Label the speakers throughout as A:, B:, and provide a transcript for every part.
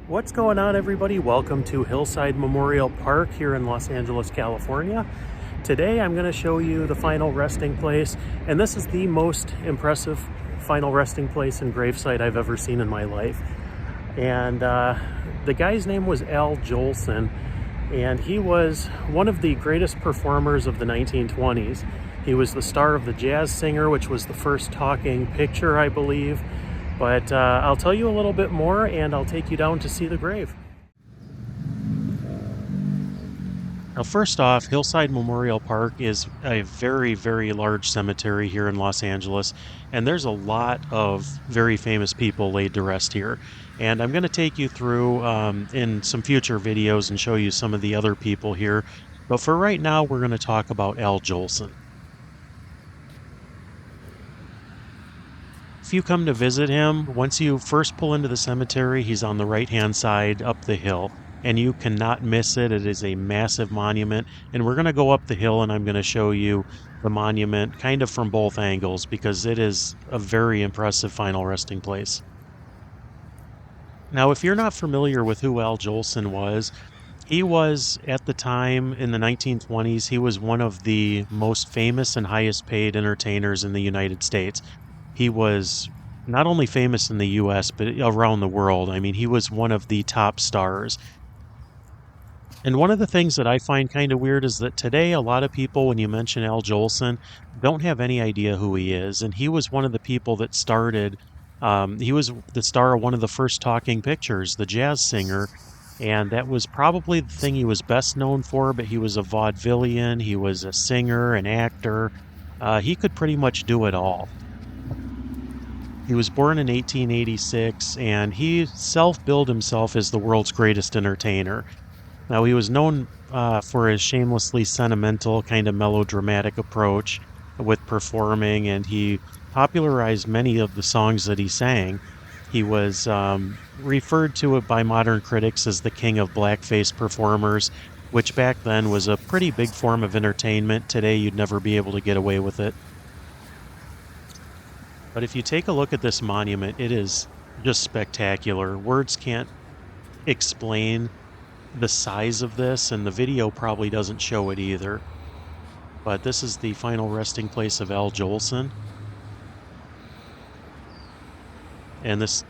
A: What's going on, everybody? Welcome to Hillside Memorial Park here in Los Angeles, California. Today I'm going to show you the final resting place, and this is the most impressive final resting place and gravesite I've ever seen in my life. And the guy's name was Jolson, and he was one of the greatest performers of the 1920s. He was the star of The Jazz Singer, which was the first talking picture, I believe. But I'll tell you a little bit more, and I'll take you down to see the grave. Now, first off, Hillside Memorial Park is a very, very large cemetery here in Los Angeles, and there's a lot of very famous people laid to rest here. And I'm going to take you through in some future videos and show you some of the other people here. But for right now, we're going to talk about Jolson. If you come to visit him, once you first pull into the cemetery, he's on the right-hand side up the hill, and you cannot miss it. It is a massive monument, and we're going to go up the hill, and I'm going to show you the monument kind of from both angles because it is a very impressive final resting place. Now, if you're not familiar with who Jolson was, he was, at the time in the 1920s, he was one of the most famous and highest paid entertainers in the United States. He was not only famous in the U.S., but around the world. I mean, he was one of the top stars. And one of the things that I find kind of weird is that today a lot of people, when you mention Jolson, don't have any idea who he is. And he was one of the people that started, he was the star of one of the first talking pictures, The Jazz Singer. And that was probably the thing he was best known for, but he was a vaudevillian, he was a singer, an actor. He could pretty much do it all. He was born in 1886, and he self-billed himself as the world's greatest entertainer. Now, he was known for his shamelessly sentimental, kind of melodramatic approach with performing, and he popularized many of the songs that he sang. He was referred to it by modern critics as the king of blackface performers, which back then was a pretty big form of entertainment. Today, you'd never be able to get away with it. But if you take a look at this monument, it is just spectacular. Words can't explain the size of this, and the video probably doesn't show it either. But this is the final resting place of Jolson. And this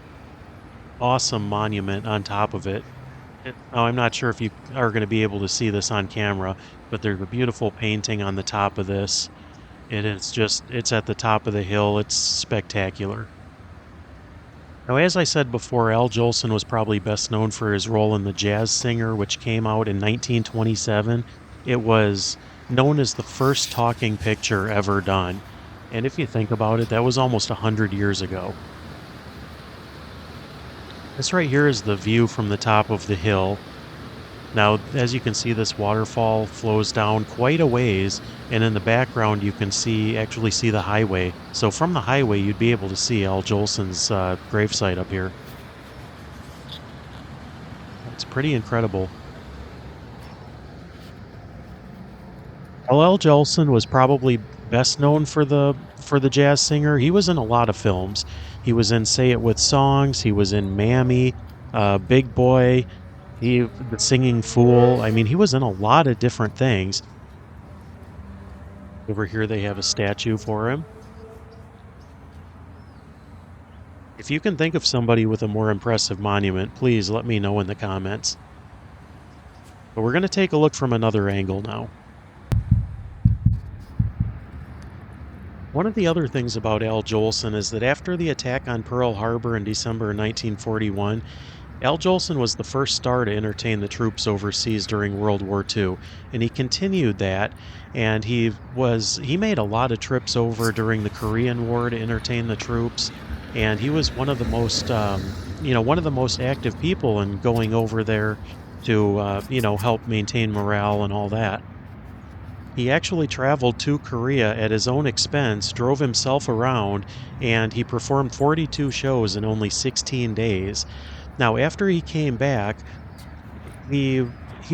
A: awesome monument on top of it. Now, I'm not sure if you are going to be able to see this on camera, but there's a beautiful painting on the top of this. And it's at the top of the hill. It's spectacular. Now, as I said before, Jolson was probably best known for his role in The Jazz Singer, which came out in 1927. It was known as the first talking picture ever done. And if you think about it, that was almost 100 years ago. This right here is the view from the top of the hill. Now, as you can see, this waterfall flows down quite a ways, and in the background you can actually see the highway. So from the highway, you'd be able to see Jolson's gravesite up here. It's pretty incredible. Jolson was probably best known for the Jazz Singer. He was in a lot of films. He was in Say It With Songs. He was in Mammy, Big Boy. The Singing Fool. I mean, he was in a lot of different things. Over here they have a statue for him. If you can think of somebody with a more impressive monument, please let me know in the comments. But we're going to take a look from another angle now. One of the other things about Jolson is that after the attack on Pearl Harbor in December 1941, Jolson was the first star to entertain the troops overseas during World War II, and he continued that, and he made a lot of trips over during the Korean War to entertain the troops, and he was one of the most, one of the most active people in going over there to, help maintain morale and all that. He actually traveled to Korea at his own expense, drove himself around, and he performed 42 shows in only 16 days. Now, after he came back, he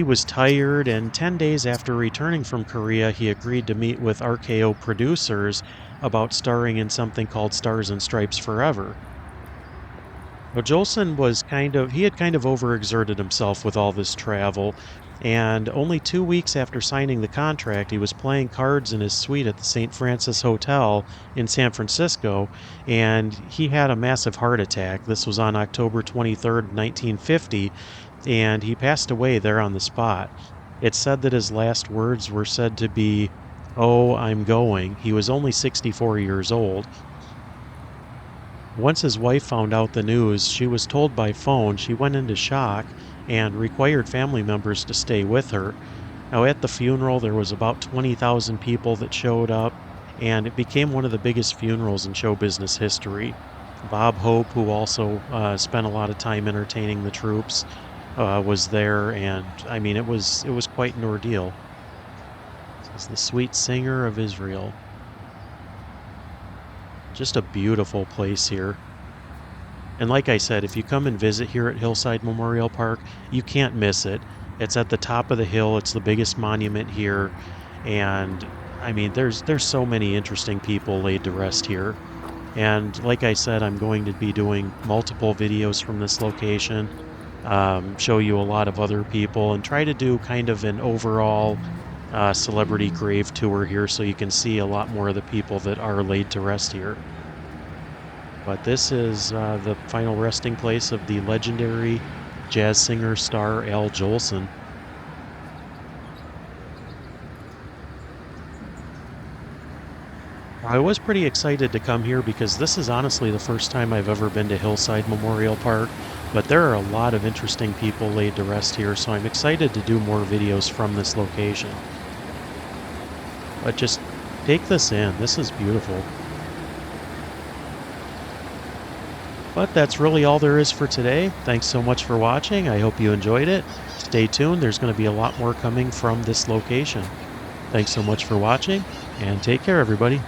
A: was tired, and 10 days after returning from Korea, he agreed to meet with RKO producers about starring in something called Stars and Stripes Forever. Well, Jolson was he had kind of overexerted himself with all this travel, and only 2 weeks after signing the contract, he was playing cards in his suite at the St. Francis Hotel in San Francisco, and he had a massive heart attack. This was on October 23rd, 1950, and he passed away there on the spot. It's said that his last words were said to be, "Oh, I'm going." He was only 64 years old. Once his wife found out the news, she was told by phone she went into shock and required family members to stay with her. Now, at the funeral, there was about 20,000 people that showed up, and it became one of the biggest funerals in show business history. Bob Hope, who also spent a lot of time entertaining the troops, was there, and I mean, it was quite an ordeal. This is the Sweet Singer of Israel. Just a beautiful place here. And like I said, if you come and visit here at Hillside Memorial Park, you can't miss it. It's at the top of the hill. It's the biggest monument here. And I mean, there's so many interesting people laid to rest here. And like I said, I'm going to be doing multiple videos from this location, show you a lot of other people, and try to do kind of an overall celebrity grave tour here so you can see a lot more of the people that are laid to rest here. But this is the final resting place of the legendary jazz singer star Al Jolson. I was pretty excited to come here because this is honestly the first time I've ever been to Hillside Memorial Park, but there are a lot of interesting people laid to rest here, so I'm excited to do more videos from this location. But just take this in. This is beautiful. But that's really all there is for today. Thanks so much for watching. I hope you enjoyed it. Stay tuned. There's going to be a lot more coming from this location. Thanks so much for watching, and take care, everybody.